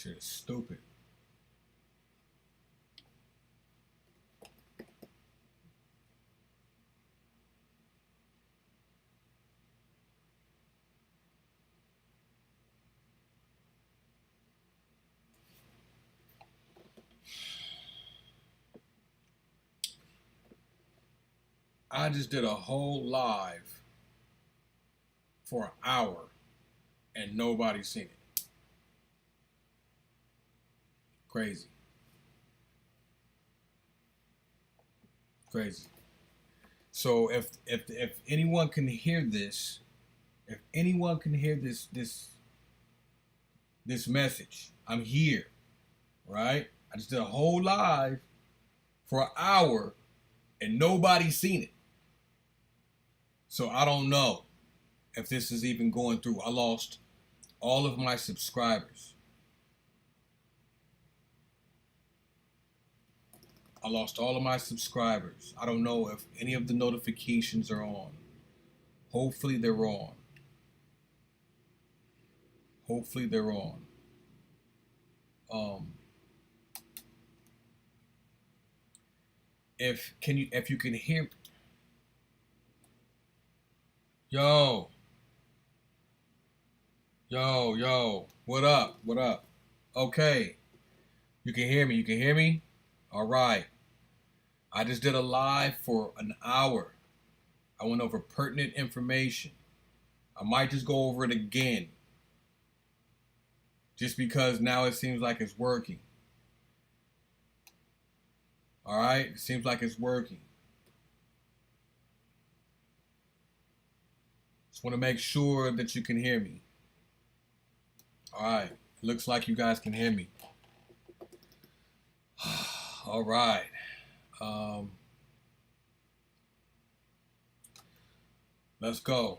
Shit is stupid. I just did a whole live for an hour and nobody's seen it. Crazy. Crazy. So if anyone can hear this, if anyone can hear this message, I'm here. Right? I just did a whole live for an hour and nobody's seen it. So I don't know if this is even going through. I lost all of my subscribers. I lost all of my subscribers. I don't know if any of the notifications are on. Hopefully they're on. Hopefully they're on. If you can hear, yo, what up? What up? Okay, you can hear me. You can hear me. All right. I just did a live for an hour. I went over pertinent information. I might just go over it again, just because now it seems like it's working. All right, it seems like it's working. Just want to make sure that you can hear me. All right, it looks like you guys can hear me. All right. Let's go.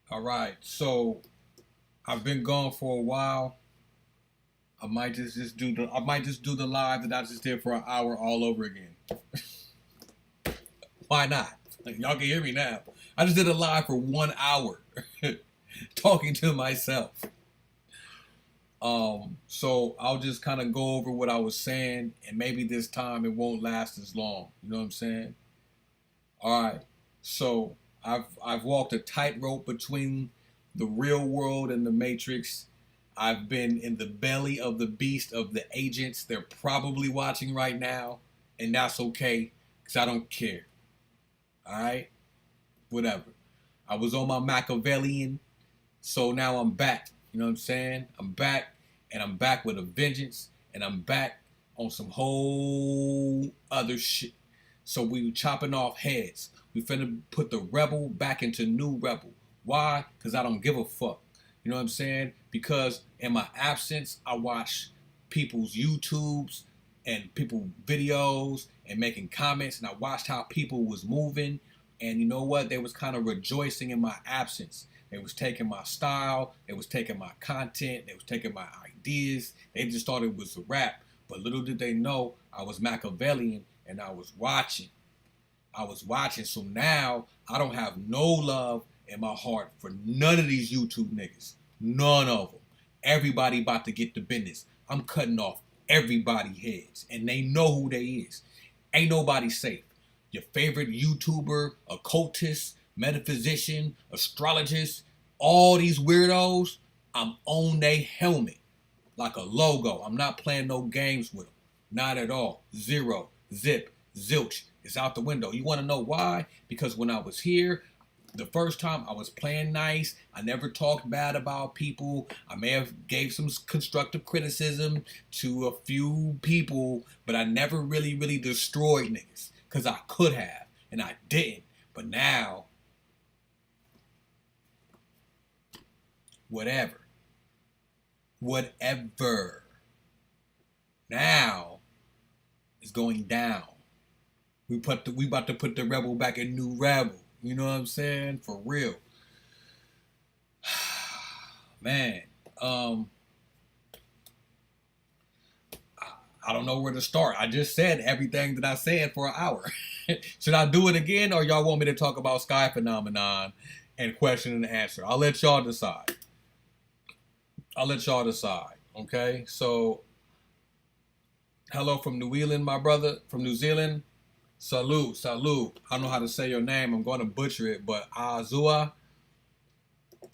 All right, so I've been gone for a while. I might just do the live that I just did for an hour all over again. Why not? Y'all can hear me now. I just did a live for 1 hour talking to myself. So I'll just kind of go over what I was saying, and maybe this time it won't last as long. You know what I'm saying? All right. So I've walked a tightrope between the real world and the Matrix. I've been in the belly of the beast of the agents. They're probably watching right now, and that's okay, because I don't care. All right? Whatever. I was on my Machiavellian, so now I'm back. You know what I'm saying? I'm back, and I'm back with a vengeance, and I'm back on some whole other shit. So we chopping off heads. We finna put the rebel back into new rebel. Why? Because I don't give a fuck. You know what I'm saying? Because in my absence, I watch people's YouTubes and people videos and making comments, and I watched how people was moving. And you know what? They was kind of rejoicing in my absence. They was taking my style. They was taking my content. They was taking my ideas. They just thought it was a rap. But little did they know I was Machiavellian, and I was watching. So now I don't have no love in my heart for none of these YouTube niggas. None of them. Everybody about to get the business. I'm cutting off everybody's heads, and they know who they is. Ain't nobody safe. Your favorite YouTuber, occultist, metaphysician, astrologist, all these weirdos, I'm on their helmet like a logo. I'm not playing no games with them. Not at all. Zero. Zip. Zilch. It's out the window. You want to know why? Because when I was here, the first time I was playing nice. I never talked bad about people. I may have gave some constructive criticism to a few people, but I never really destroyed niggas, because I could have, and I didn't. But now, whatever. Now is going down. We about to put the rebel back in new rebel. You know what I'm saying? For real. Man, I don't know where to start. I just said everything that I said for an hour. Should I do it again, or y'all want me to talk about sky phenomenon and question and answer? I'll let y'all decide. I'll let y'all decide. Okay, so hello from New Zealand, my brother from New Zealand. Salute, salute. I don't know how to say your name. I'm going to butcher it, but Azua,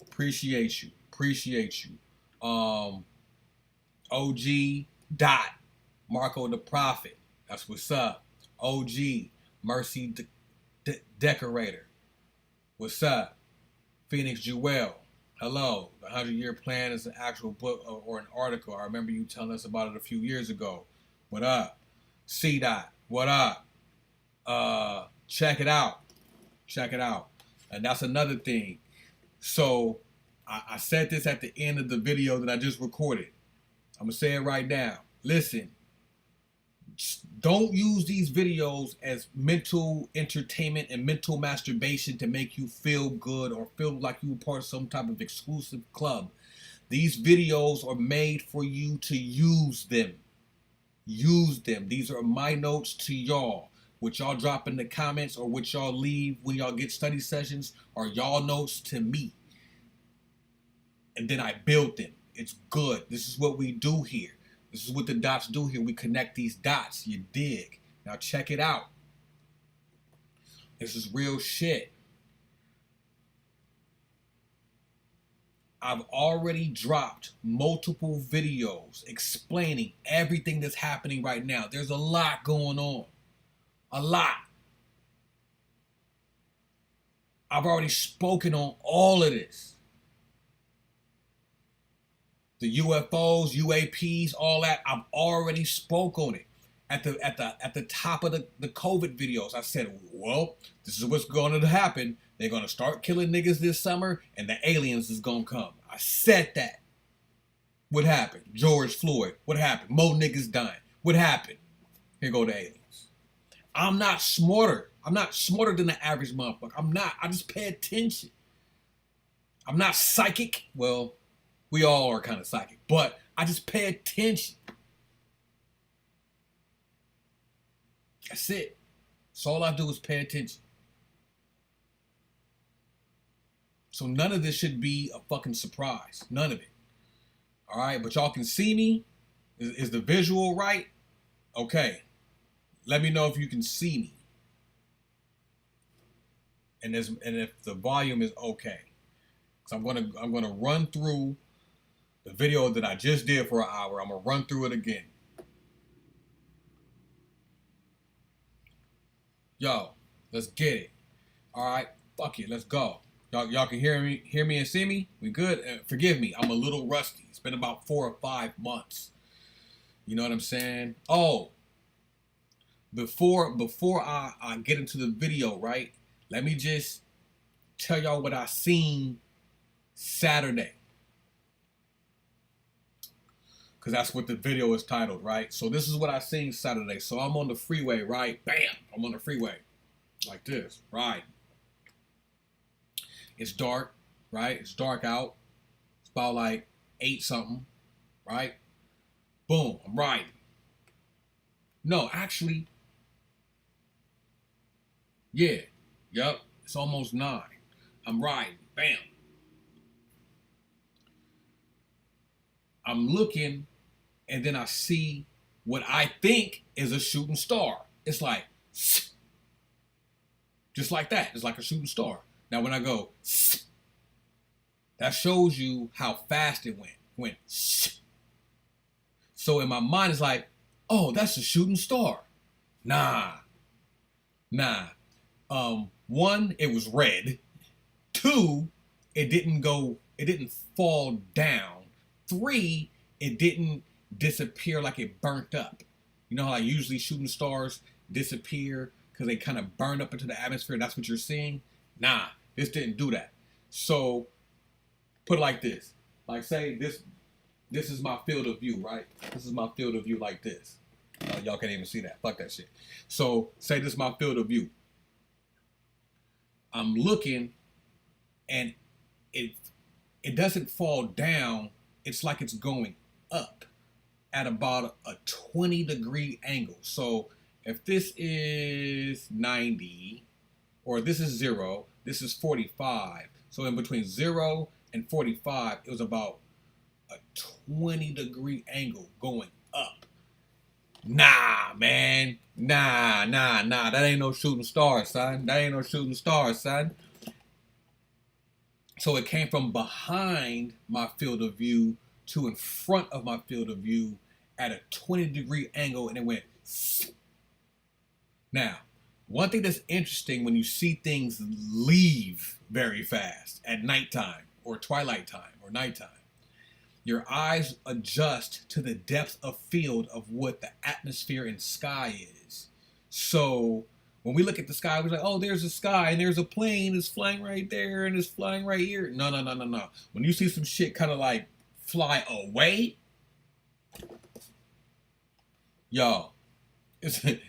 appreciate you. Appreciate you. OG Dot, Marco the Prophet. That's what's up. OG, Mercy Decorator. What's up? Phoenix Jewel. Hello. The 100-Year Plan is an actual book or an article. I remember you telling us about it a few years ago. What up? C Dot. What up? Check it out. Check it out. And that's another thing. So I said this at the end of the video that I just recorded. I'm gonna say it right now. Listen, don't use these videos as mental entertainment and mental masturbation to make you feel good or feel like you were part of some type of exclusive club. These videos are made for you to use them. Use them. These are my notes to y'all. What y'all drop in the comments or what y'all leave when y'all get study sessions are y'all notes to me. And then I build them. It's good. This is what we do here. This is what the dots do here. We connect these dots. You dig? Now check it out. This is real shit. I've already dropped multiple videos explaining everything that's happening right now. There's a lot going on. A lot. I've already spoken on all of this. The UFOs, UAPs, all that, I've already spoke on it. At the top of the COVID videos, I said, well, this is what's going to happen. They're going to start killing niggas this summer, and the aliens is going to come. I said that. What happened? George Floyd. What happened? More niggas dying. What happened? Here go the aliens. I'm not smarter. I'm not smarter than the average motherfucker. I'm not. I just pay attention. I'm not psychic. Well, we all are kind of psychic, but I just pay attention. That's it. So all I do is pay attention. So none of this should be a fucking surprise. None of it. All right, but y'all can see me. Is the visual right? Okay. Let me know if you can see me. And if the volume is okay. So I'm gonna run through the video that I just did for an hour. I'm gonna run through it again. Yo, let's get it. All right, fuck it, let's go. Y'all can hear me and see me? We good? Forgive me, I'm a little rusty. It's been about 4 or 5 months. You know what I'm saying? Oh, before I get into the video, right? Let me just tell y'all what I seen Saturday. Because that's what the video is titled, right? So this is what I seen Saturday. So I'm on the freeway, right? Bam! I'm on the freeway. Like this, right? It's dark, right? It's dark out. It's about like 8 something, right? Boom, I'm riding. No, actually, yeah, yep, it's almost 9. I'm riding, bam. I'm looking, and then I see what I think is a shooting star. It's like, just like that. It's like a shooting star. Now when I go, that shows you how fast it went. So in my mind, it's like, oh, that's a shooting star. Nah. 1, it was red. 2, it didn't fall down. 3, it didn't disappear like it burnt up. You know how like usually shooting stars disappear because they kind of burn up into the atmosphere. That's what you're seeing. Nah, this didn't do that. So put it like this. Like say this is my field of view, right? This is my field of view like this. Y'all can't even see that. Fuck that shit. So say this is my field of view. I'm looking and it doesn't fall down. It's like it's going up at about a 20-degree angle. So if this is 90 or this is 0, this is 45. So in between 0 and 45, it was about a 20-degree angle going up. Nah, man. Nah. That ain't no shooting star, son. That ain't no shooting star, son. So it came from behind my field of view to in front of my field of view at a 20-degree angle, and it went. Now, one thing that's interesting when you see things leave very fast at nighttime or twilight time or nighttime, your eyes adjust to the depth of field of what the atmosphere and sky is. So when we look at the sky, we're like, oh, there's a sky and there's a plane that's flying right there and it's flying right here. No. When you see some shit kind of like fly away, yo, it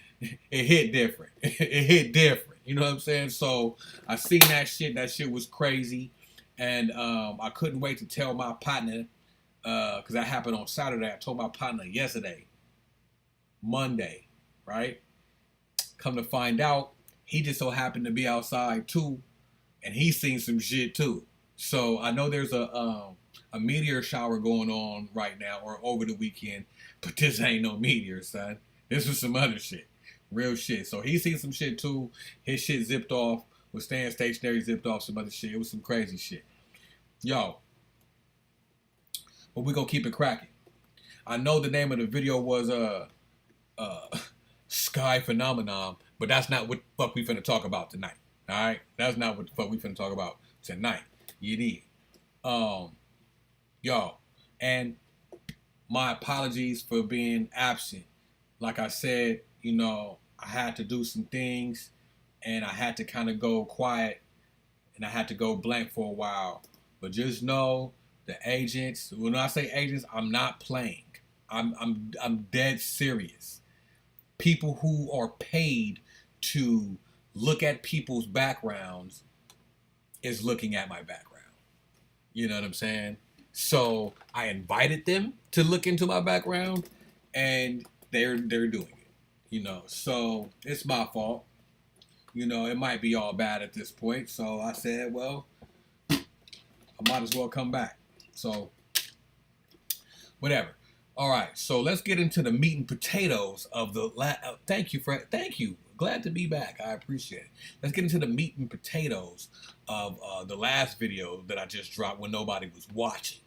hit different. It hit different. You know what I'm saying? So I seen that shit. That shit was crazy. And I couldn't wait to tell my partner, because that happened on Saturday. I told my partner yesterday, Monday, right? Come to find out, he just so happened to be outside too, and he seen some shit too. So I know there's a meteor shower going on right now or over the weekend, but this ain't no meteor, son. This was some other shit, real shit. So he seen some shit too. His shit zipped off, was staying stationary, zipped off some other shit. It was some crazy shit, yo. But we gonna keep it cracking. I know the name of the video was Sky Phenomenon, but that's not what the fuck we finna talk about tonight. Alright? That's not what the fuck we finna talk about tonight. You did. Yo. And my apologies for being absent. Like I said, you know, I had to do some things and I had to kind of go quiet and I had to go blank for a while. But just know the agents, when I say agents, I'm not playing. I'm dead serious. People who are paid to look at people's backgrounds is looking at my background. You know what I'm saying? So I invited them to look into my background, and they're doing it. You know, so it's my fault. You know, it might be all bad at this point. So I said, well, I might as well come back. So whatever. All right, so let's get into the meat and potatoes of the thank you, Fred. Thank you. Glad to be back. I appreciate it. Let's get into the meat and potatoes of the last video that I just dropped when nobody was watching.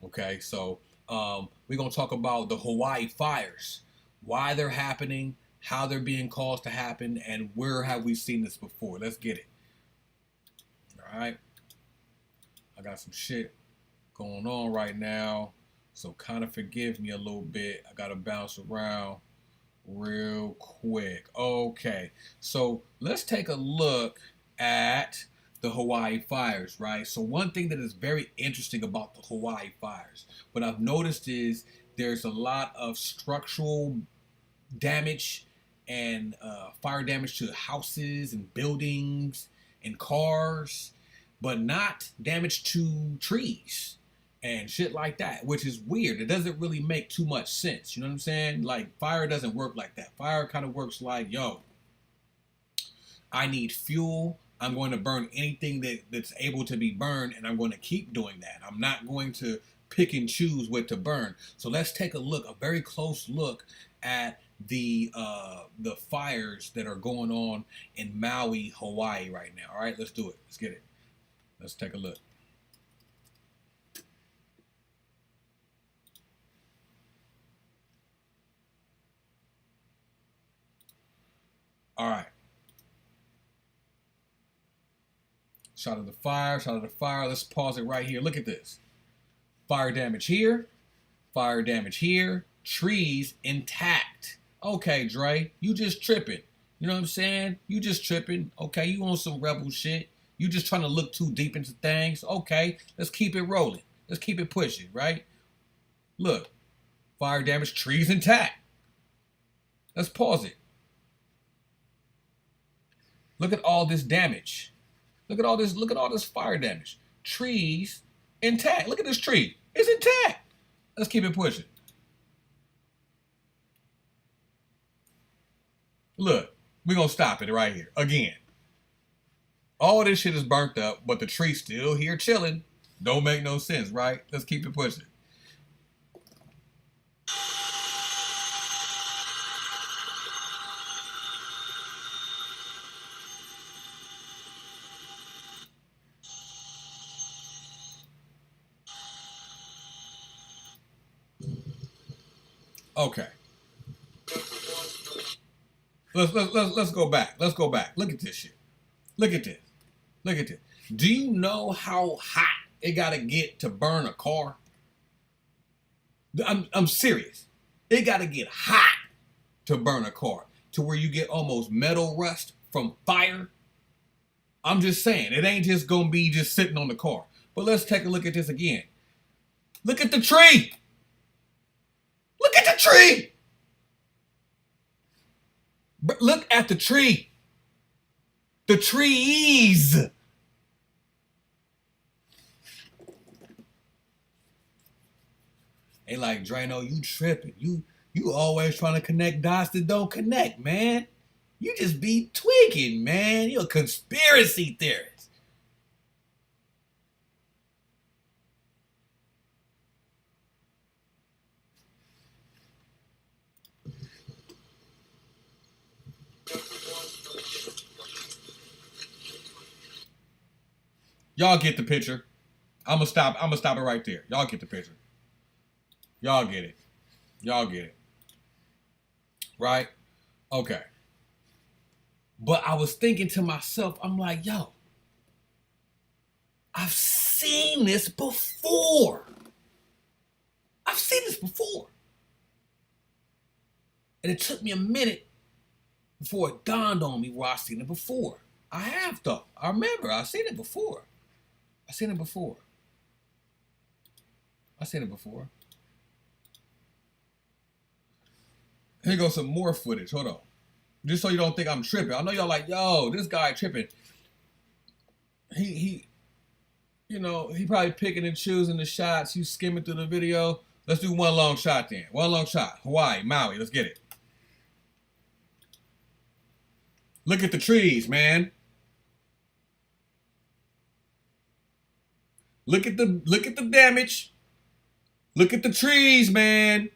Okay, so we're going to talk about the Hawaii fires, why they're happening, how they're being caused to happen, and where have we seen this before. Let's get it. All right. I got some shit going on right now. So kind of forgive me a little bit. I got to bounce around real quick. Okay, so let's take a look at the Hawaii fires, right? So one thing that is very interesting about the Hawaii fires, what I've noticed is there's a lot of structural damage and fire damage to houses and buildings and cars, but not damage to trees and shit like that, which is weird. It doesn't really make too much sense. You know what I'm saying? Like, fire doesn't work like that. Fire kind of works like, yo, I need fuel. I'm going to burn anything that's able to be burned, and I'm going to keep doing that. I'm not going to pick and choose what to burn. So let's take a look, a very close look at the fires that are going on in Maui, Hawaii right now. All right, let's do it. Let's get it. Let's take a look. All right. Shot of the fire, shot of the fire. Let's pause it right here. Look at this. Fire damage here. Fire damage here. Trees intact. Okay, Dre, you just tripping. You know what I'm saying? You just tripping. Okay, you on some rebel shit. You just trying to look too deep into things. Okay, let's keep it rolling. Let's keep it pushing, right? Look. Fire damage, trees intact. Let's pause it. Look at all this damage. Look at all this fire damage. Trees intact. Look at this tree. It's intact. Let's keep it pushing. Look, we're going to stop it right here. Again. All this shit is burnt up, but the tree's still here chilling. Don't make no sense, right? Let's keep it pushing. Okay. Let's go back. Let's go back. Look at this shit. Look at this. Look at this. Do you know how hot it gotta get to burn a car? I'm serious. It gotta get hot to burn a car to where you get almost metal rust from fire. I'm just saying, it ain't just gonna be just sitting on the car. But let's take a look at this again. Look at the tree. Look at the tree. Look at the tree. The trees. They like, Drano, you tripping. You always trying to connect dots that don't connect, man. You just be tweaking, man. You're a conspiracy theorist. Y'all get the picture. I'm gonna stop it right there. Y'all get the picture. Y'all get it. Y'all get it. Right? Okay. But I was thinking to myself, I'm like, yo, I've seen this before. I've seen this before. And it took me a minute before it dawned on me where I've seen it before. I have though. I remember I've seen it before. I've seen it before. I've seen it before. Here goes some more footage. Hold on. Just so you don't think I'm tripping. I know y'all like, yo, this guy tripping. He probably picking and choosing the shots. You skimming through the video. Let's do one long shot then. One long shot. Hawaii, Maui. Let's get it. Look at the trees, man. Look at the damage. Look at the trees, man.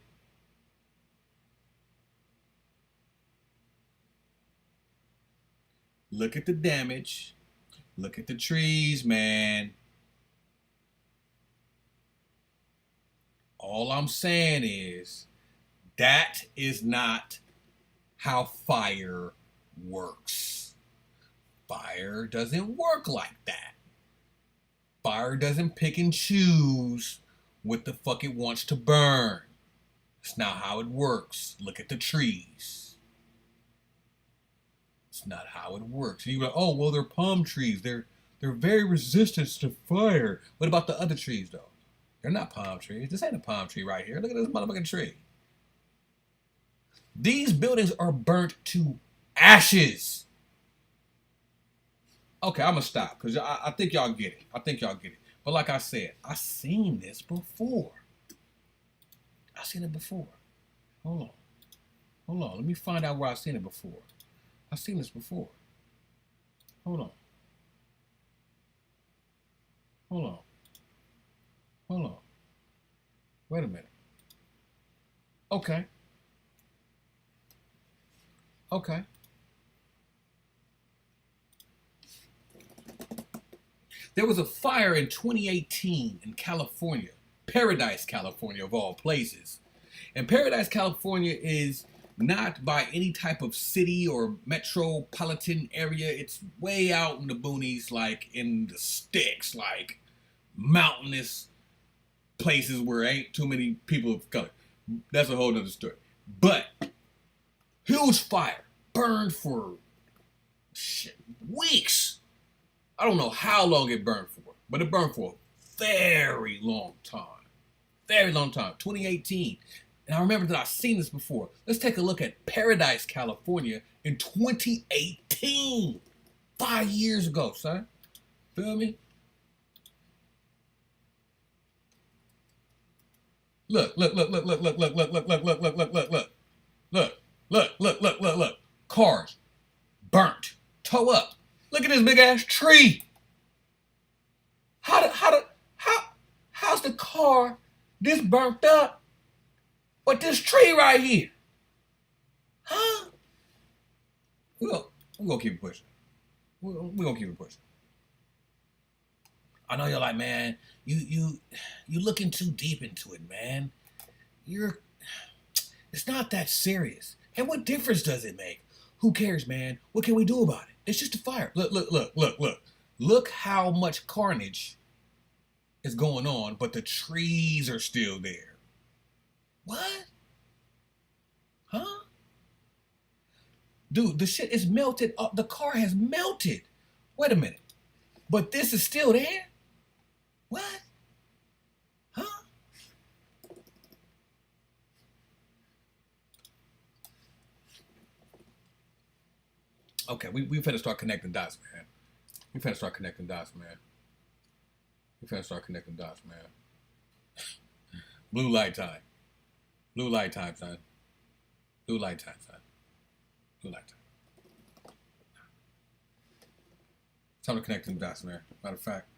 Look at the damage. Look at the trees, man. All I'm saying is that is not how fire works. Fire doesn't work like that. Fire doesn't pick and choose what the fuck it wants to burn. It's not how it works. Look at the trees. It's not how it works. And you go, oh, well, they're palm trees. They're very resistant to fire. What about the other trees, though? They're not palm trees. This ain't a palm tree right here. Look at this motherfucking tree. These buildings are burnt to ashes. Okay, I'm going to stop because I think y'all get it. I think y'all get it. But like I said, I've seen this before. I've seen it before. Hold on. Hold on. Let me find out where I've seen it before. I've seen this before. Hold on. Hold on. Hold on. Wait a minute. Okay. Okay. There was a fire in 2018 in California, Paradise, California, of all places. And Paradise, California is not by any type of city or metropolitan area. It's way out in the boonies, like in the sticks, like mountainous places where ain't too many people of color. That's a whole nother story. But huge fire, burned for weeks. I don't know how long it burned for, but it burned for a very long time. Very long time. 2018. And I remember that I've seen this before. Let's take a look at Paradise, California in 2018. 5 years ago, son. Feel me? Look. Look. Cars burnt. Tow up. Look at this big ass tree. How's the car this burnt up? But this tree right here. Huh? We're gonna keep it pushing. We're gonna keep it pushing. I know you're like, man, you looking too deep into it, man. It's not that serious. And what difference does it make? Who cares, man? What can we do about it? It's just a fire. Look, look, look, look, look. Look how much carnage is going on, but the trees are still there. What? Huh? Dude, the shit is melted up. The car has melted. Wait a minute. But this is still there? What? Huh? Okay, we finna start connecting dots, man. We finna start connecting dots, man. We finna start connecting dots, man. Blue light time. Blue light time, son. Blue light time, son. Blue light time. Time to connect them dots, man. Matter of fact.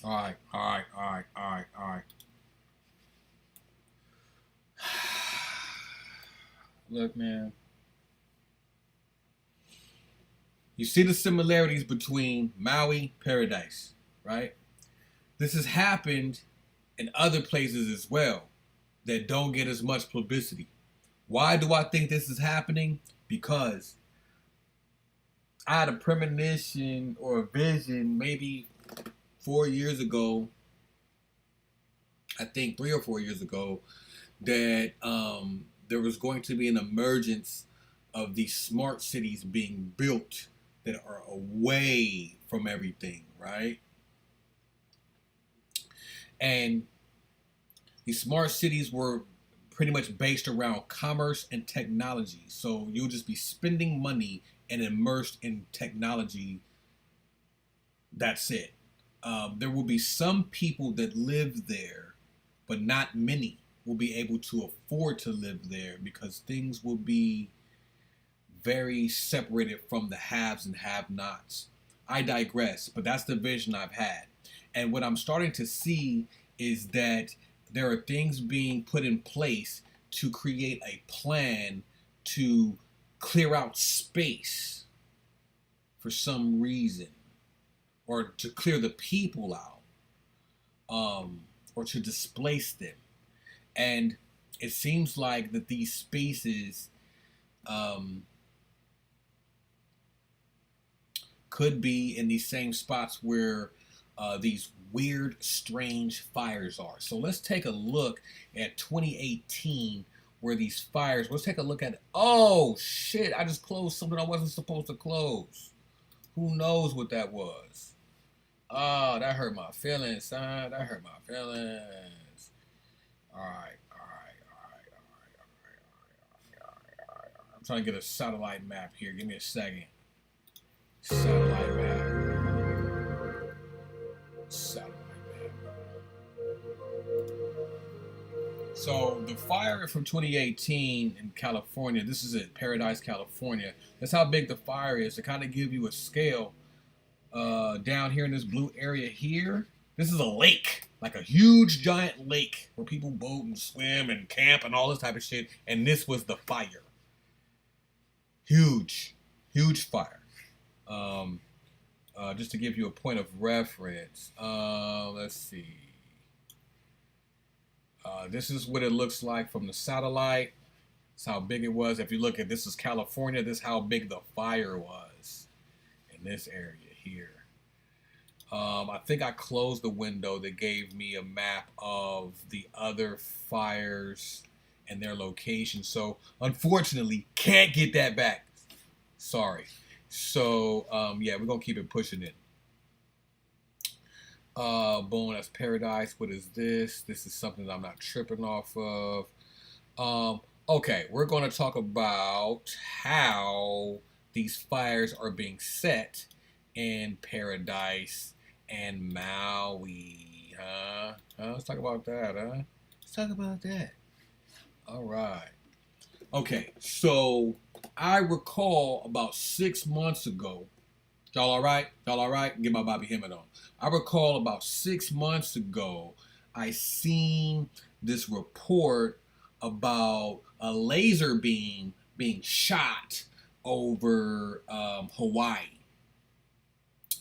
All right. Look, man. You see the similarities between Maui, Paradise, right? This has happened in other places as well that don't get as much publicity. Why do I think this is happening? Because I had a premonition or a vision maybe 4 years ago, I think 3 or 4 years ago, that there was going to be an emergence of these smart cities being built that are away from everything, right? And these smart cities were pretty much based around commerce and technology. So you'll just be spending money and immersed in technology. That's it. There will be some people that live there, but not many will be able to afford to live there because things will be very separated from the haves and have-nots. I digress, but that's the vision I've had. And what I'm starting to see is that there are things being put in place to create a plan to clear out space for some reason, or to clear the people out, or to displace them. And it seems like that these spaces could be in these same spots where these weird, strange fires are. So let's take a look at 2018 where these fires, let's take a look at, oh shit, I just closed something I wasn't supposed to close. Who knows what that was? Oh, that hurt my feelings, son. That hurt my feelings. All right. I'm trying to get a satellite map here. Give me a second. Satellite map. So the fire from 2018 in California, this is it, Paradise, California. That's how big the fire is. To kind of give you a scale, down here in this blue area here, this is a lake, like a huge giant lake where people boat and swim and camp and all this type of shit. And this was the fire. Huge fire. Just to give you a point of reference, let's see. This is what it looks like from the satellite. That's how big it was. If you look at this is California, this is how big the fire was in this area here. I think I closed the window that gave me a map of the other fires and their location. So unfortunately, can't get that back. Sorry. So yeah, we're gonna keep it pushing it. Boom, that's Paradise. What is this? This is something that I'm not tripping off of. Okay, we're gonna talk about how these fires are being set in Paradise and Maui. Let's talk about that, Let's talk about that. All right. Okay, so I recall about 6 months ago, Y'all all right? Y'all all right? Get my Bobby Hemmett on. I recall about 6 months ago, I seen this report about a laser beam being shot over Hawaii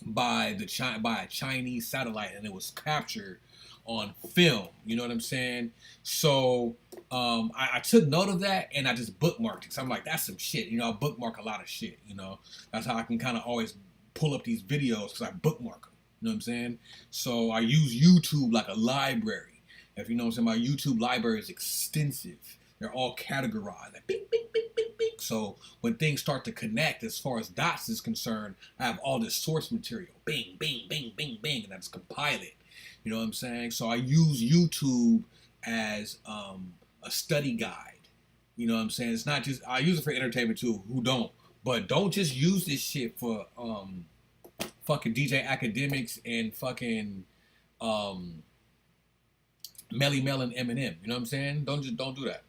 by a Chinese satellite, and it was captured on film. You know what I'm saying? So I took note of that, and I just bookmarked it. So I'm like, that's some shit. You know, I bookmark a lot of shit. You know, that's how I can kind of always pull up these videos because I bookmark them. You know what I'm saying? So I use YouTube like a library. If you know what I'm saying, my YouTube library is extensive. They're all categorized. Like, bing, bing, bing, bing, bing. So when things start to connect, as far as dots is concerned, I have all this source material. Bing, bing, bing, bing, bing, and I just compile it. You know what I'm saying? So I use YouTube as a study guide. You know what I'm saying? It's not just, I use it for entertainment too. Who don't? But don't just use this shit for fucking DJ Academics and fucking Melly Mel and Eminem. You know what I'm saying? Don't do that.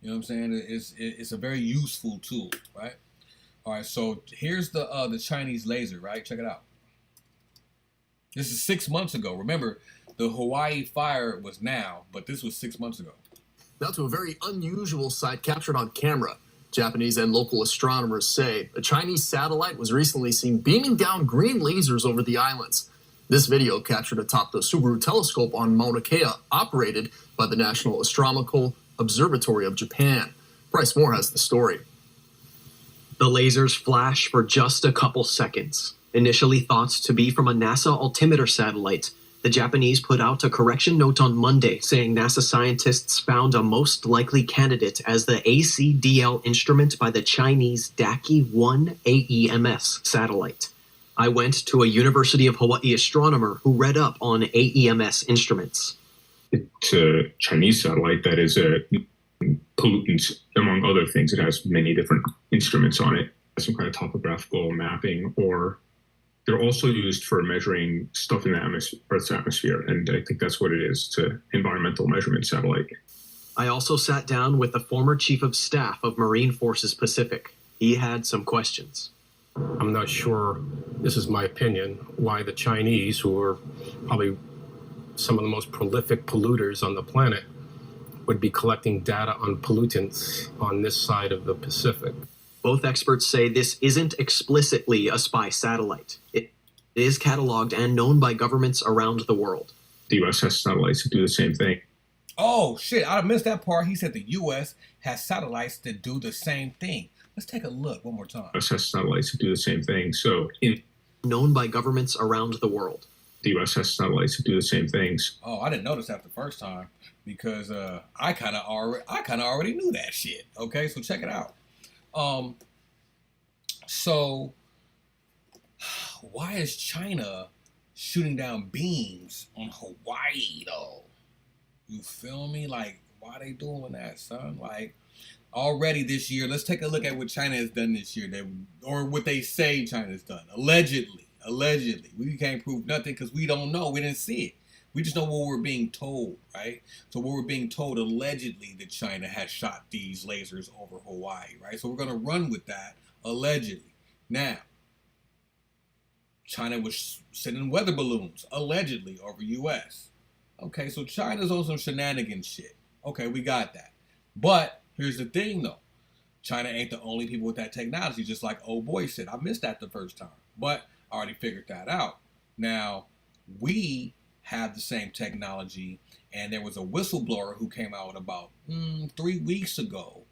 You know what I'm saying? It's a very useful tool, right? All right, so here's the Chinese laser, right? Check it out. This is 6 months ago. Remember, the Hawaii fire was now, but this was 6 months ago. Now to a very unusual sight captured on camera. Japanese and local astronomers say a Chinese satellite was recently seen beaming down green lasers over the islands. This video captured atop the Subaru telescope on Mauna Kea, operated by the National Astronomical Observatory of Japan. Bryce Moore has the story. The lasers flash for just a couple seconds. Initially thought to be from a NASA altimeter satellite, the Japanese put out a correction note on Monday saying NASA scientists found a most likely candidate as the ACDL instrument by the Chinese Daki-1 AEMS satellite. I went to a University of Hawaii astronomer who read up on AEMS instruments. It's a Chinese satellite that is a pollutant, among other things. It has many different instruments on it, some kind of topographical mapping, or they're also used for measuring stuff in the Earth's atmosphere, and I think that's what it is. It's an environmental measurement satellite. I also sat down with the former chief of staff of Marine Forces Pacific. He had some questions. I'm not sure, this is my opinion, why the Chinese, who are probably some of the most prolific polluters on the planet, would be collecting data on pollutants on this side of the Pacific. Both experts say this isn't explicitly a spy satellite. It is cataloged and known by governments around the world. The U.S. has satellites that do the same thing. Oh, shit. I missed that part. He said the U.S. has satellites that do the same thing. Let's take a look one more time. The U.S. has satellites that do the same thing. Known by governments around the world. The U.S. has satellites that do the same things. Oh, I didn't notice that the first time because I kind of already knew that shit. Okay, so check it out. So why is China shooting down beams on Hawaii though? You feel me? Like, why they doing that, son? Like, already this year, let's take a look at what China has done this year, or what they say China's done. Allegedly. We can't prove nothing because we don't know. We didn't see it. We just know what we're being told, right? So what we're being told allegedly that China has shot these lasers over Hawaii, right? So we're going to run with that allegedly. Now, China was sending weather balloons allegedly over U.S. Okay, so China's on some shenanigans shit. Okay, we got that. But here's the thing, though. China ain't the only people with that technology, just like old boy said. I missed that the first time, but I already figured that out. Now, we have the same technology, and there was a whistleblower who came out about 3 weeks ago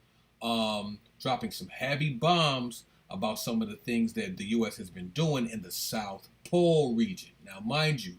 dropping some heavy bombs about some of the things that the U.S. has been doing in the South Pole region. Now, mind you,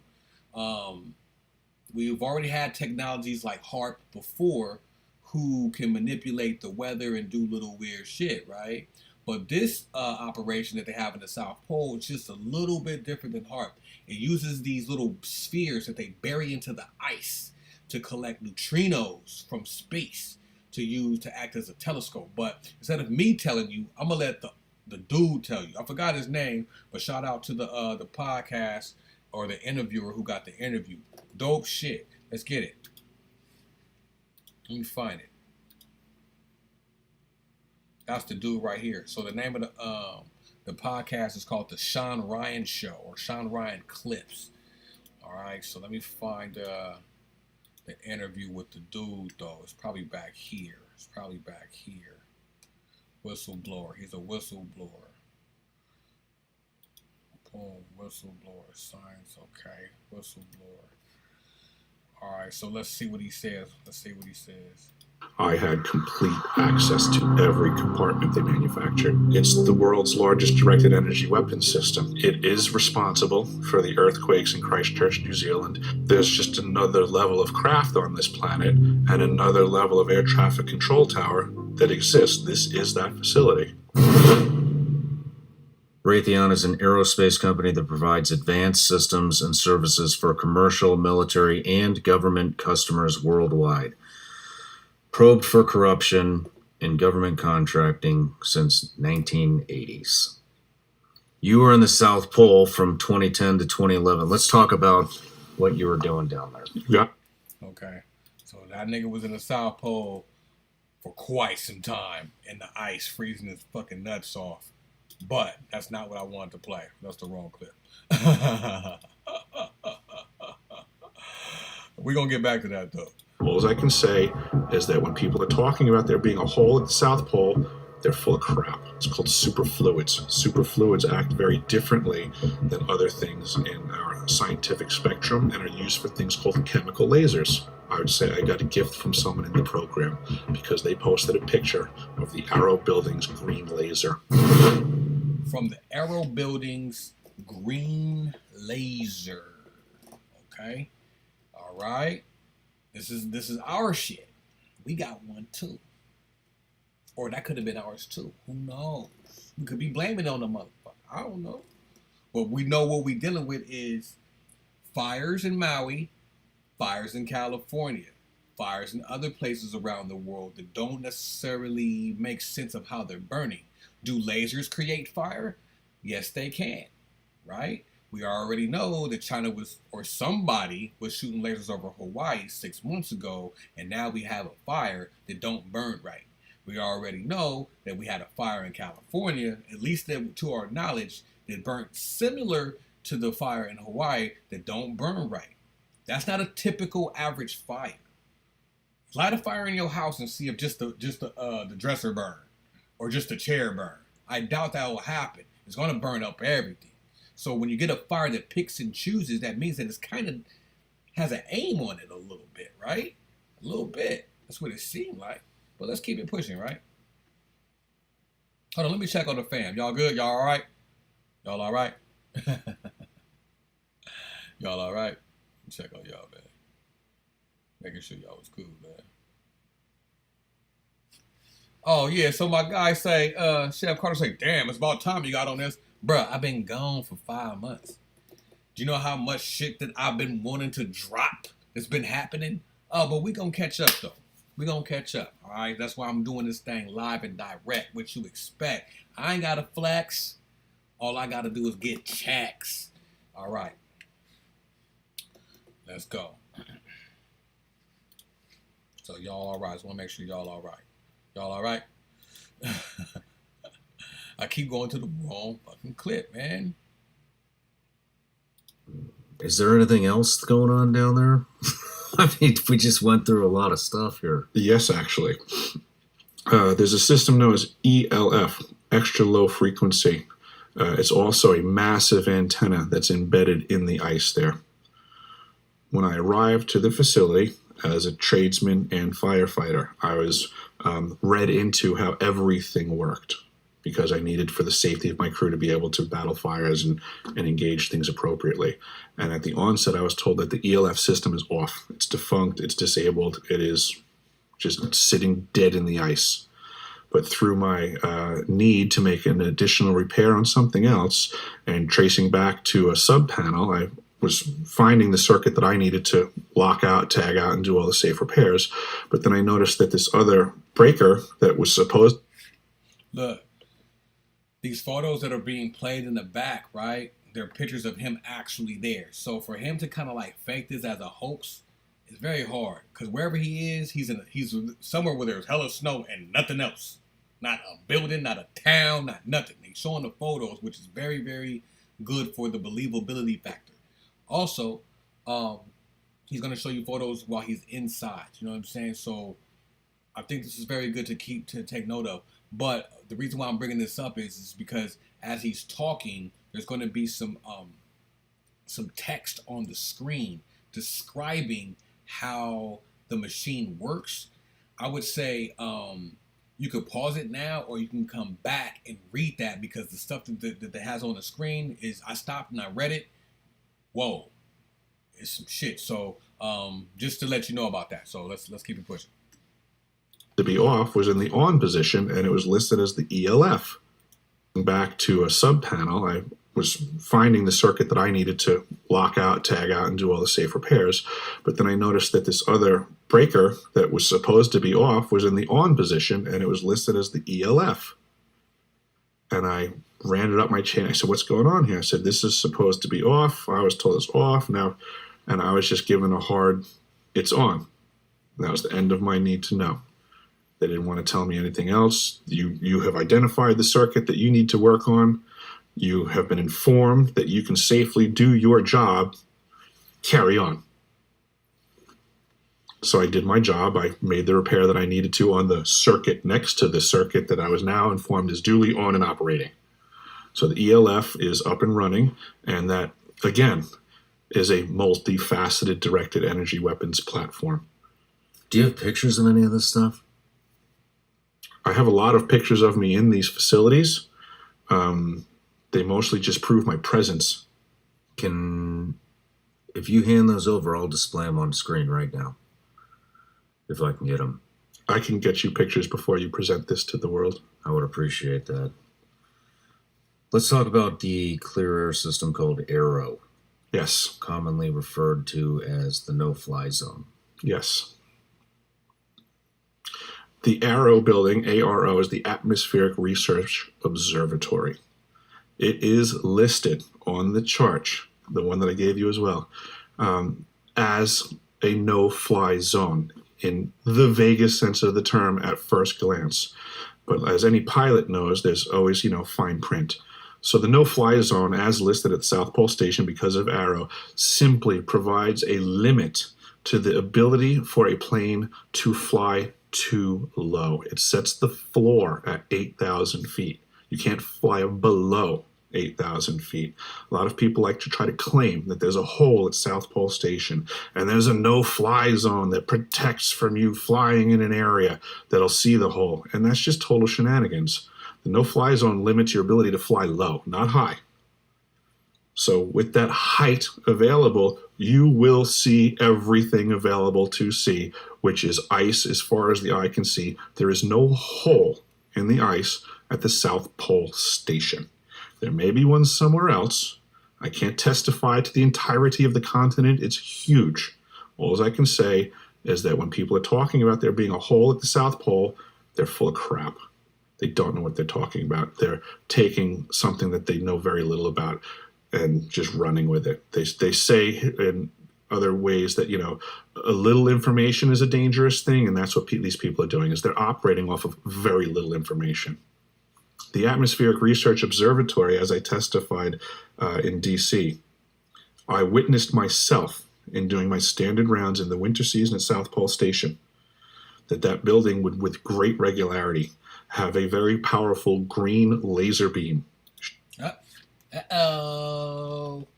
we've already had technologies like HARP before who can manipulate the weather and do little weird shit, right? But this operation that they have in the South Pole is just a little bit different than HARP. It uses these little spheres that they bury into the ice to collect neutrinos from space to use to act as a telescope. But instead of me telling you, I'm going to let the dude tell you. I forgot his name, but shout out to the podcast or the interviewer who got the interview. Dope shit. Let's get it. Let me find it. That's the dude right here. So the name of The podcast is called The Sean Ryan Show or Sean Ryan Clips. All right, so let me find the interview with the dude, though. It's probably back here. Whistleblower. He's a whistleblower. Boom. Whistleblower. Science. Okay. Whistleblower. All right, so let's see what he says. I had complete access to every compartment they manufactured. It's the world's largest directed energy weapons system. It is responsible for the earthquakes in Christchurch, New Zealand. There's just another level of craft on this planet and another level of air traffic control tower that exists. This is that facility. Raytheon is an aerospace company that provides advanced systems and services for commercial, military, and government customers worldwide. Probed for corruption in government contracting since 1980s. You were in the South Pole from 2010 to 2011. Let's talk about what you were doing down there. Yeah. Okay, so that nigga was in the South Pole for quite some time in the ice, freezing his fucking nuts off. But that's not what I wanted to play. That's the wrong clip. We're going to get back to that, though. All I can say is that when people are talking about there being a hole at the South Pole, they're full of crap. It's called superfluids. Superfluids act very differently than other things in our scientific spectrum and are used for things called chemical lasers. I would say I got a gift from someone in the program because they posted a picture of the Arrow Building's green laser. From the Arrow Building's green laser. Okay? All right? This is our shit. We got one too. Or that could have been ours too. Who knows? We could be blaming it on the motherfucker. I don't know. But we know what we're dealing with is fires in Maui, fires in California, fires in other places around the world that don't necessarily make sense of how they're burning. Do lasers create fire? Yes, they can. Right? We already know that China or somebody was shooting lasers over Hawaii 6 months ago, and now we have a fire that don't burn right. We already know that we had a fire in California, at least to our knowledge, that burnt similar to the fire in Hawaii that don't burn right. That's not a typical average fire. Light a fire in your house and see if just the dresser burn or just the chair burn. I doubt that will happen. It's going to burn up everything. So when you get a fire that picks and chooses, that means that it's kind of has an aim on it a little bit, right? A little bit. That's what it seemed like. But let's keep it pushing, right? Hold on, let me check on the fam. Y'all good? Y'all all right? Y'all all right? Y'all all right? Check on y'all, man. Making sure y'all was cool, man. Oh, yeah, so my guy say, Chef Carter say, damn, it's about time you got on this. Bruh, I've been gone for 5 months. Do you know how much shit that I've been wanting to drop that's been happening? Oh, but we gonna catch up, though. We gonna catch up, all right? That's why I'm doing this thing live and direct, what you expect. I ain't gotta flex. All I gotta do is get checks. All right. Let's go. So y'all all right. I just want to make sure y'all all right. Y'all all right? I keep going to the wrong fucking clip, man. Is there anything else going on down there? I mean, we just went through a lot of stuff here. Yes, actually. There's a system known as ELF, extra low frequency. It's also a massive antenna that's embedded in the ice there. When I arrived to the facility as a tradesman and firefighter, I was read into how everything worked because I needed for the safety of my crew to be able to battle fires and engage things appropriately. And at the onset, I was told that the ELF system is off. It's defunct. It's disabled. It is just sitting dead in the ice. But through my need to make an additional repair on something else and tracing back to a sub panel, I was finding the circuit that I needed to lock out, tag out, and do all the safe repairs. But then I noticed that this other breaker that was supposed... Look, these photos that are being played in the back, right? They're pictures of him actually there. So for him to kind of like fake this as a hoax is very hard. Because wherever he is, he's somewhere where there's hella snow and nothing else. not a building, not a town, not nothing. They showing the photos, which is very, very good for the believability factor. Also, he's gonna show you photos while he's inside. You know what I'm saying? So I think this is very good to take note of. But the reason why I'm bringing this up is because as he's talking, there's going to be some text on the screen describing how the machine works. I would say you could pause it now, or you can come back and read that, because the stuff that has on the screen is, I stopped and I read it. Whoa, it's some shit. So just to let you know about that. So let's keep it pushing. To be off was in the on position, and it was listed as the ELF. Back to a sub panel, I was finding the circuit that I needed to lock out, tag out, and do all the safe repairs. But then I noticed that this other breaker that was supposed to be off was in the on position, and it was listed as the ELF. And I ran it up my chain. I said, what's going on here? I said, this is supposed to be off. I was told it's off now. And I was just given a hard, it's on. And that was the end of my need to know. They didn't want to tell me anything else. You have identified the circuit that you need to work on. You have been informed that you can safely do your job. Carry on. So I did my job. I made the repair that I needed to on the circuit next to the circuit that I was now informed is duly on and operating. So the ELF is up and running, and that, again, is a multifaceted directed energy weapons platform. Do you have pictures of any of this stuff? I have a lot of pictures of me in these facilities. They mostly just prove my presence. If you hand those over, I'll display them on screen right now, if I can get them. I can get you pictures before you present this to the world. I would appreciate that. Let's talk about the clear air system called ARROW. Yes. Commonly referred to as the no-fly zone. Yes. The ARROW building, ARO, is the Atmospheric Research Observatory. It is listed on the chart, the one that I gave you as well, as a no-fly zone in the vaguest sense of the term at first glance. But as any pilot knows, there's always, fine print. So the no-fly zone, as listed at the South Pole Station because of ARROW, simply provides a limit to the ability for a plane to fly too low. It sets the floor at 8,000 feet. You can't fly below 8,000 feet. A lot of people like to try to claim that there's a hole at South Pole Station and there's a no-fly zone that protects from you flying in an area that'll see the hole. And that's just total shenanigans. The no-fly zone limits your ability to fly low, not high. So with that height available, you will see everything available to see, which is ice as far as the eye can see. There is no hole in the ice at the South Pole Station. There may be one somewhere else. I can't testify to the entirety of the continent. It's huge. All I can say is that when people are talking about there being a hole at the South Pole, they're full of crap. They don't know what they're talking about. They're taking something that they know very little about and just running with it. They say in other ways that, a little information is a dangerous thing, and that's what these people are doing, is they're operating off of very little information. The Atmospheric Research Observatory, as I testified in D.C., I witnessed myself in doing my standard rounds in the winter season at South Pole Station, that building would, with great regularity, have a very powerful green laser beam. Uh-oh.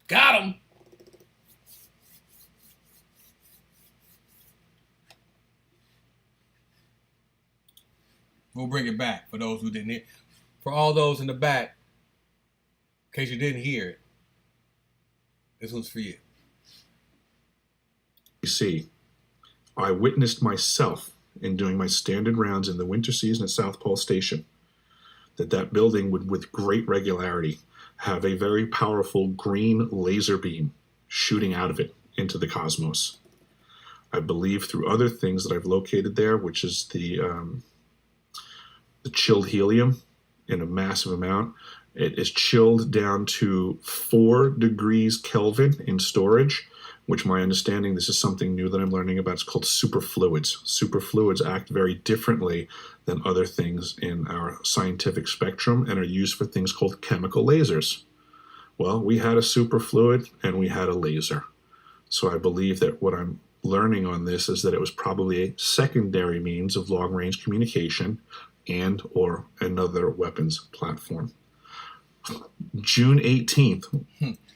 Got him. We'll bring it back for those who didn't hear. For all those in the back, in case you didn't hear it, this one's for you. You see, I witnessed myself in doing my standard rounds in the winter season at South Pole Station, that building would, with great regularity, have a very powerful green laser beam shooting out of it into the cosmos. I believe through other things that I've located there, which is the chilled helium in a massive amount. It is chilled down to 4 degrees Kelvin in storage, which my understanding, this is something new that I'm learning about. It's called superfluids. Superfluids act very differently than other things in our scientific spectrum and are used for things called chemical lasers. Well, we had a superfluid and we had a laser. So I believe that what I'm learning on this is that it was probably a secondary means of long-range communication and or another weapons platform. June 18th.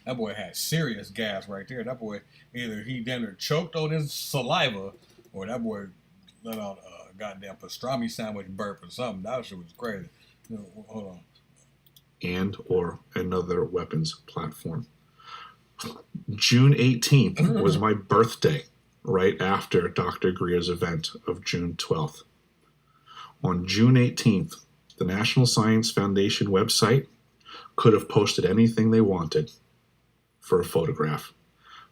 That boy had serious gas right there. That boy, either he damn near choked on his saliva, or that boy let out a goddamn pastrami sandwich burp or something. That shit was crazy. Hold on. And or another weapons platform. June 18th was my birthday, right after Dr. Greer's event of June 12th. On June 18th, the National Science Foundation website could have posted anything they wanted for a photograph.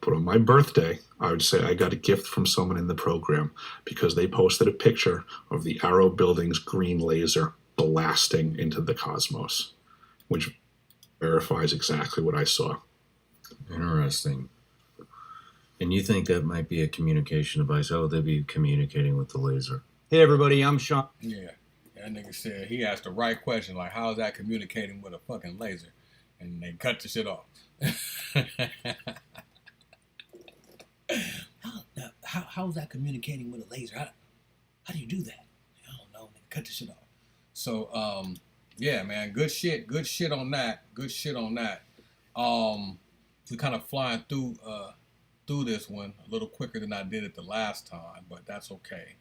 But on my birthday, I would say I got a gift from someone in the program because they posted a picture of the Arrow Building's green laser blasting into the cosmos, which verifies exactly what I saw. Interesting. And you think that might be a communication device? How would they be communicating with the laser? Hey everybody, I'm Sean. Yeah, that nigga said he asked the right question, like, how is that communicating with a fucking laser? And they cut the shit off. How's that communicating with a laser? How do you do that? I don't know. Nigga, cut the shit off. So, yeah, man, good shit on that. Good shit on that. We're kind of flying through this one a little quicker than I did it the last time, but that's okay.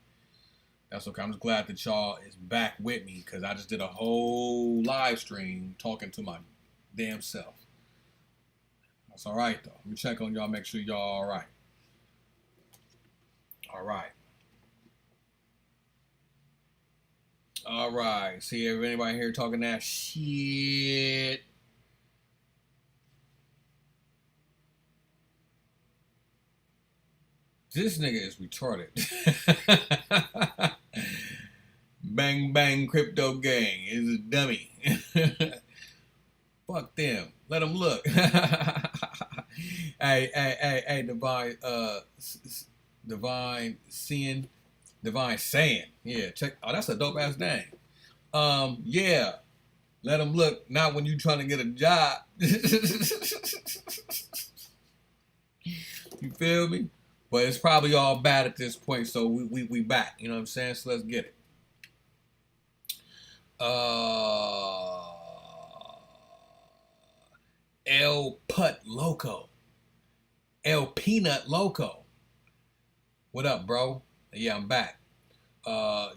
That's okay. I'm just glad that y'all is back with me because I just did a whole live stream talking to my damn self. That's all right, though. Let me check on y'all, make sure y'all all right. All right. All right. See if anybody here talking that shit. This nigga is retarded. Bang bang crypto gang is a dummy. Fuck them. Let them look. Hey, divine saying. Yeah, check. Oh, that's a dope ass name. Yeah. Let them look. Not when you trying to get a job. You feel me? But it's probably all bad at this point, so we back. You know what I'm saying? So let's get it. El Putt Loco. El Peanut Loco. What up, bro? Yeah, I'm back.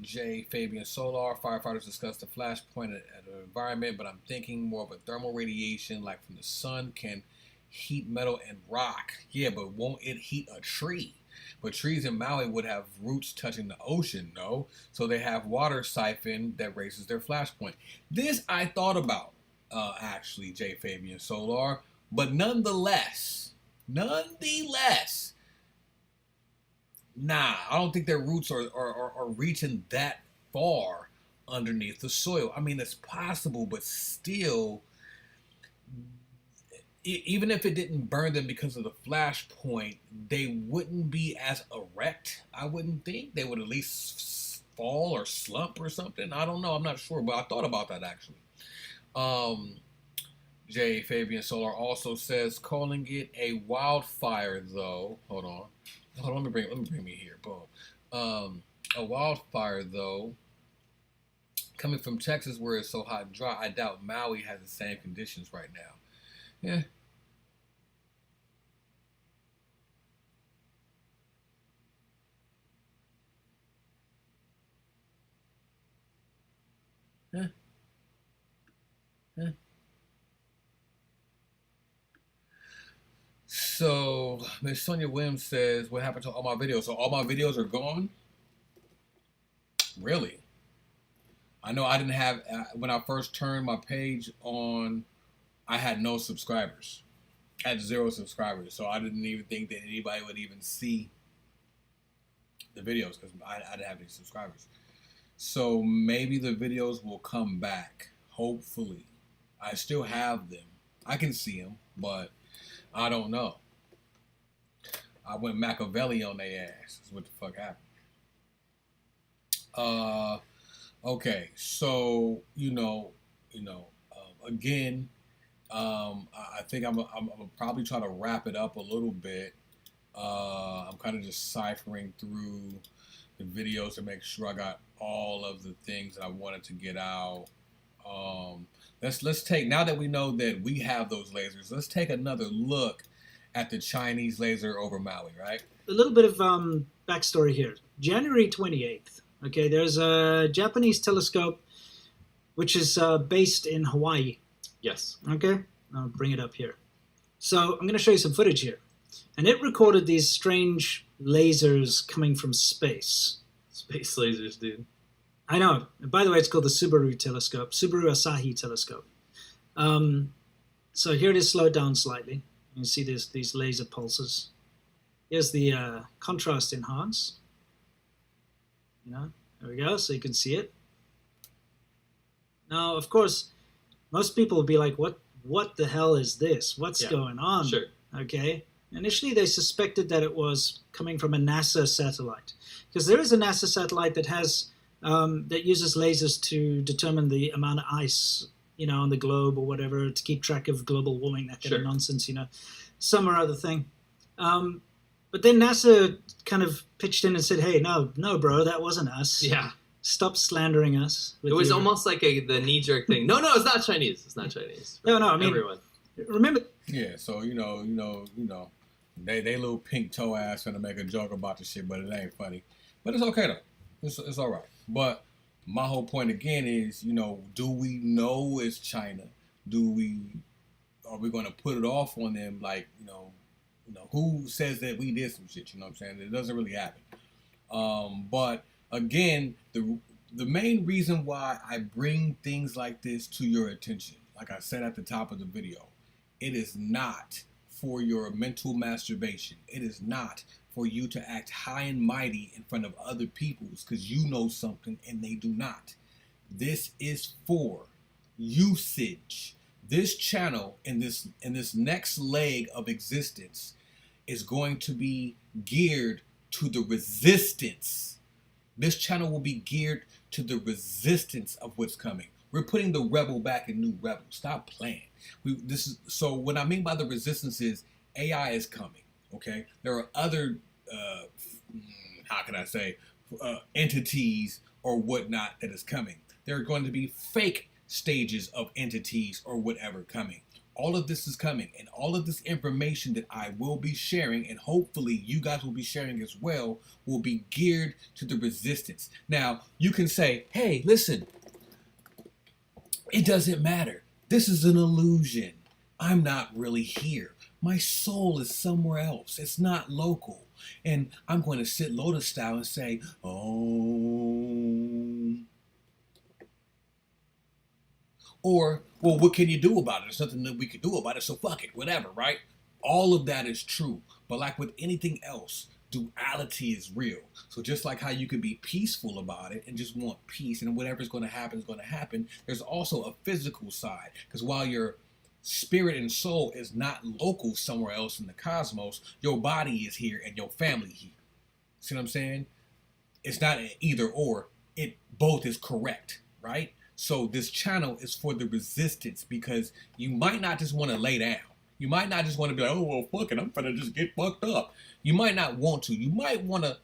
J. Fabian Solar. Firefighters discuss the flashpoint at an environment, but I'm thinking more of a thermal radiation like from the sun can heat metal and rock. Yeah, but won't it heat a tree? But trees in Maui would have roots touching the ocean, no? So they have water siphon that raises their flashpoint. This I thought about, actually, J. Fabian Solar. But nonetheless, nah, I don't think their roots are reaching that far underneath the soil. I mean, it's possible, but still, even if it didn't burn them because of the flashpoint, they wouldn't be as erect, I wouldn't think. They would at least fall or slump or something. I don't know. I'm not sure, but I thought about that, actually. J. Fabian Solar also says, calling it a wildfire, though. Hold on. Let me bring me here. Boom. A wildfire, though, coming from Texas where it's so hot and dry, I doubt Maui has the same conditions right now. Yeah. So, Miss Sonia Williams says, what happened to all my videos? So all my videos are gone? Really? I know I didn't have, when I first turned my page on, I had no subscribers. I had 0 subscribers. So I didn't even think that anybody would even see the videos because I didn't have any subscribers. So maybe the videos will come back. Hopefully. I still have them. I can see them, but I don't know. I went Machiavelli on their ass. That's what the fuck happened. Okay, so again, I think I'm gonna probably try to wrap it up a little bit. I'm kind of just ciphering through the videos to make sure I got all of the things that I wanted to get out. Let's take, now that we know that we have those lasers, let's take another look at the Chinese laser over Maui, right? A little bit of backstory here. January 28th. Okay, there's a Japanese telescope which is based in Hawaii. Yes. Okay, I'll bring it up here. So I'm going to show you some footage here. And it recorded these strange lasers coming from space. Space lasers, dude. I know. And by the way, it's called the Subaru telescope, Subaru Asahi telescope. So here it is slowed down slightly. You can see these laser pulses. Here's the contrast enhance. There we go, so you can see it. Now, of course, most people will be like, what the hell is this? What's going on? Sure. Okay. Initially, they suspected that it was coming from a NASA satellite, because there is a NASA satellite that has that uses lasers to determine the amount of ice, on the globe or whatever, to keep track of global warming, that kind of nonsense, some or other thing. But then NASA kind of pitched in and said, "Hey, no, bro, that wasn't us. Yeah. Stop slandering us." It was almost like the knee-jerk thing. No, it's not Chinese. It's not Chinese. No, I mean, everyone. Remember. Yeah, so they little pink toe ass gonna make a joke about the shit, but it ain't funny. But it's okay though. It's all right. But my whole point again is, do we know it's China? Are we gonna put it off on them? Like, who says that we did some shit? You know what I'm saying? It doesn't really happen. But again, the main reason why I bring things like this to your attention, like I said at the top of the video, it is not for your mental masturbation. It is not for you to act high and mighty in front of other people because you know something and they do not. This is for usage. This channel in this next leg of existence is going to be geared to the resistance. This channel will be geared to the resistance of what's coming. We're putting the rebel back in new rebel. Stop playing. So what I mean by the resistance is AI is coming. Okay, there are other entities or whatnot that is coming. There are going to be fake stages of entities or whatever coming. All of this is coming, and all of this information that I will be sharing, and hopefully you guys will be sharing as well, will be geared to the resistance. Now, you can say, hey, listen, it doesn't matter. This is an illusion. I'm not really here. My soul is somewhere else. It's not local. And I'm going to sit Lotus style and say, oh. Or, well, what can you do about it? There's nothing that we can do about it, so fuck it, whatever, right? All of that is true. But like with anything else, duality is real. So just like how you can be peaceful about it and just want peace and whatever's going to happen is going to happen, there's also a physical side. Because while your spirit and soul is not local somewhere else in the cosmos, your body is here and your family here. See what I'm saying? It's not an either or. It both is correct, right? So this channel is for the resistance, because you might not just want to lay down. You might not just want to be like, oh, well, fuck it, I'm finna just get fucked up. You might not want to. You might want to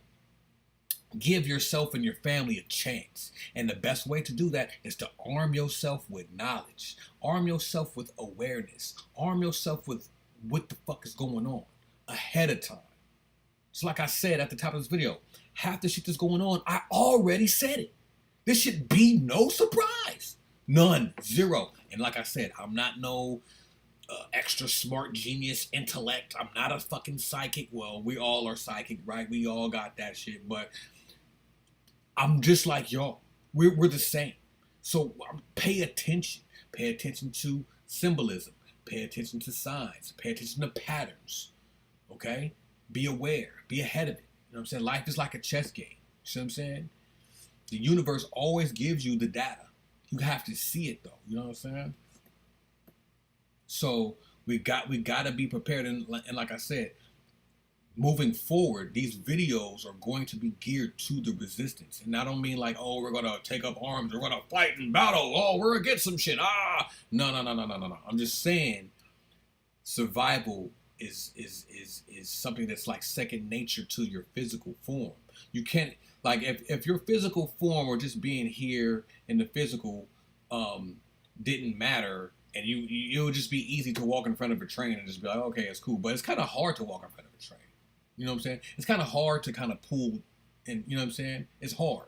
give yourself and your family a chance. And the best way to do that is to arm yourself with knowledge. Arm yourself with awareness. Arm yourself with what the fuck is going on ahead of time. So like I said at the top of this video, half the shit that's going on, I already said it. This should be no surprise. None. Zero. And like I said, I'm not no extra smart genius intellect. I'm not a fucking psychic. Well, we all are psychic, right? We all got that shit. But I'm just like y'all. We're the same. So pay attention. Pay attention to symbolism. Pay attention to signs. Pay attention to patterns. Okay? Be aware. Be ahead of it. You know what I'm saying? Life is like a chess game. You see what I'm saying? The universe always gives you the data. You have to see it though. You know what I'm saying? So we got to be prepared. And like I said, moving forward, these videos are going to be geared to the resistance. And I don't mean like, oh, we're going to take up arms, we're going to fight in battle, oh, we're going to get some shit. No. I'm just saying survival is something that's like second nature to your physical form. You can't, like, if your physical form or just being here in the physical didn't matter, and it would just be easy to walk in front of a train and just be like, okay, it's cool. But it's kind of hard to walk in front of a train. You know what I'm saying? It's kind of hard to kind of pull, and you know what I'm saying? It's hard.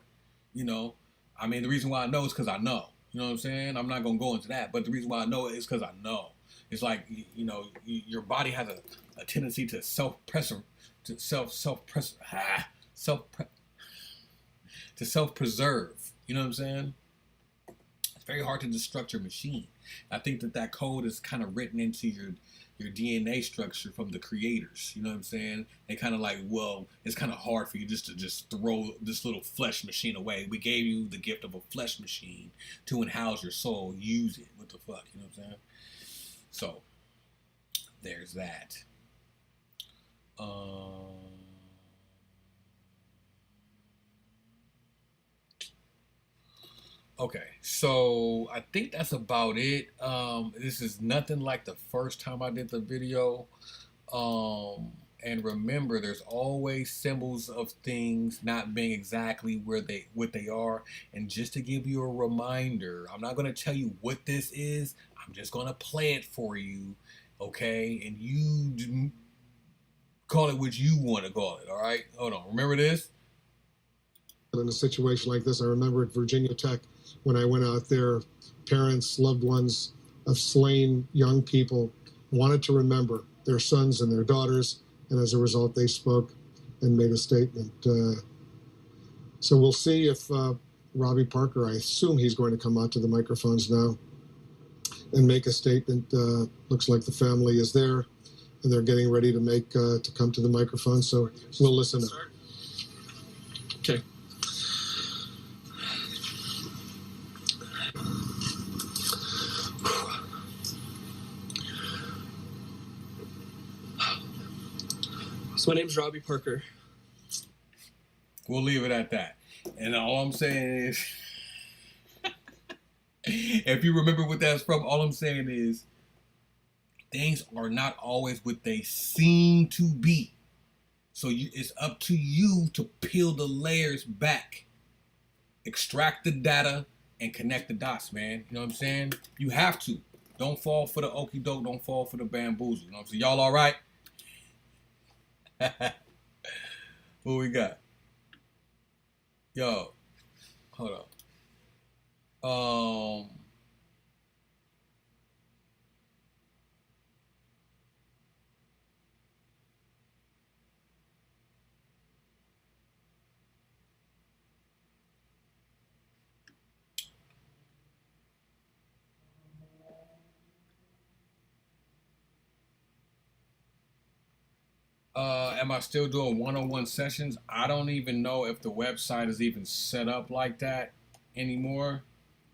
You know, I mean, the reason why I know is because I know. You know what I'm saying? I'm not gonna go into that, but the reason why I know is because I know. It's like, you know, your body has a tendency to self-preserve. You know what I'm saying? It's very hard to destruct your machine. I think that code is kind of written into your DNA structure from the creators. You know what I'm saying? They kind of like, well, it's kind of hard for you just to throw this little flesh machine away. We gave you the gift of a flesh machine to house your soul. Use it. What the fuck? You know what I'm saying? So there's that. Okay, so I think that's about it. This is nothing like the first time I did the video. And remember, there's always symbols of things not being exactly what they are. And just to give you a reminder, I'm not going to tell you what this is. I'm just going to play it for you, okay? And you call it what you want to call it, all right? Hold on, remember this? In a situation like this, I remember at Virginia Tech, when I went out there, parents, loved ones of slain young people wanted to remember their sons and their daughters, and as a result, they spoke and made a statement. So we'll see if Robbie Parker, I assume he's going to come out to the microphones now and make a statement. Looks like the family is there, and they're getting ready to come to the microphone, so we'll listen. Okay. So my name's Robbie Parker. We'll leave it at that. And all I'm saying is, if you remember what that's from, all I'm saying is, things are not always what they seem to be. So it's up to you to peel the layers back, extract the data, and connect the dots, man. You know what I'm saying? You have to. Don't fall for the okie doke. Don't fall for the bamboozle. You know what I'm saying? Y'all all right? What we got? Yo, hold up. Am I still doing one-on-one sessions? I don't even know if the website is even set up like that anymore.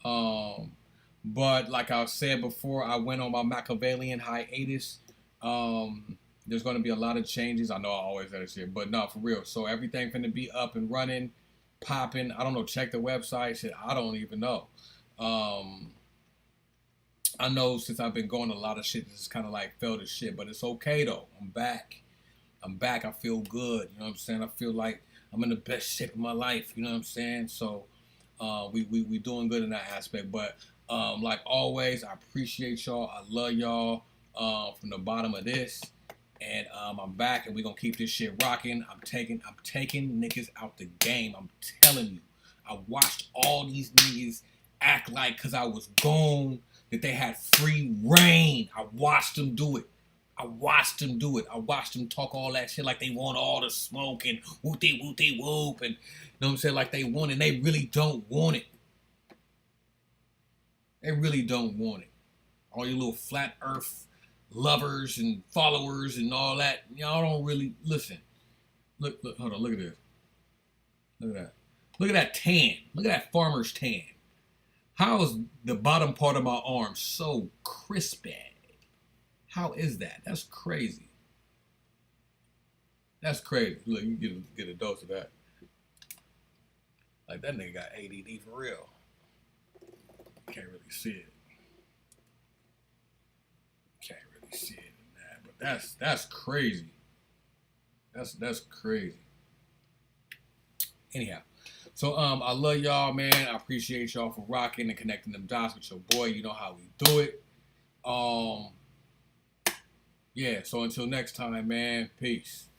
But like I said before, I went on my Machiavellian hiatus. There's going to be a lot of changes. I know I always say this shit, but no, for real. So everything finna be up and running, popping. I don't know. Check the website. Shit, I don't even know. I know since I've been going, a lot of shit just kind of like fell to shit, but it's okay though. I'm back. I feel good. You know what I'm saying? I feel like I'm in the best shape of my life. You know what I'm saying? So we doing good in that aspect. But like always, I appreciate y'all. I love y'all from the bottom of this. And I'm back, and we're gonna keep this shit rocking. I'm taking niggas out the game. I'm telling you. I watched all these niggas act like because I was gone that they had free reign. I watched them do it. I watched them talk all that shit like they want all the smoke and whoop-de-whoop-de-whoop, and you know what I'm saying, like they want it. And they really don't want it. They really don't want it. All you little flat earth lovers and followers and all that, y'all don't really listen. Look, hold on, look at this. Look at that. Look at that tan. Look at that farmer's tan. How is the bottom part of my arm so crispy? How is that? That's crazy. That's crazy. Look, you get a dose of that. Like that nigga got ADD for real. Can't really see it. Can't really see it in that, but that's crazy. That's crazy. Anyhow, so I love y'all, man. I appreciate y'all for rocking and connecting them dots with your boy. You know how we do it. Yeah. So until next time, man. Peace.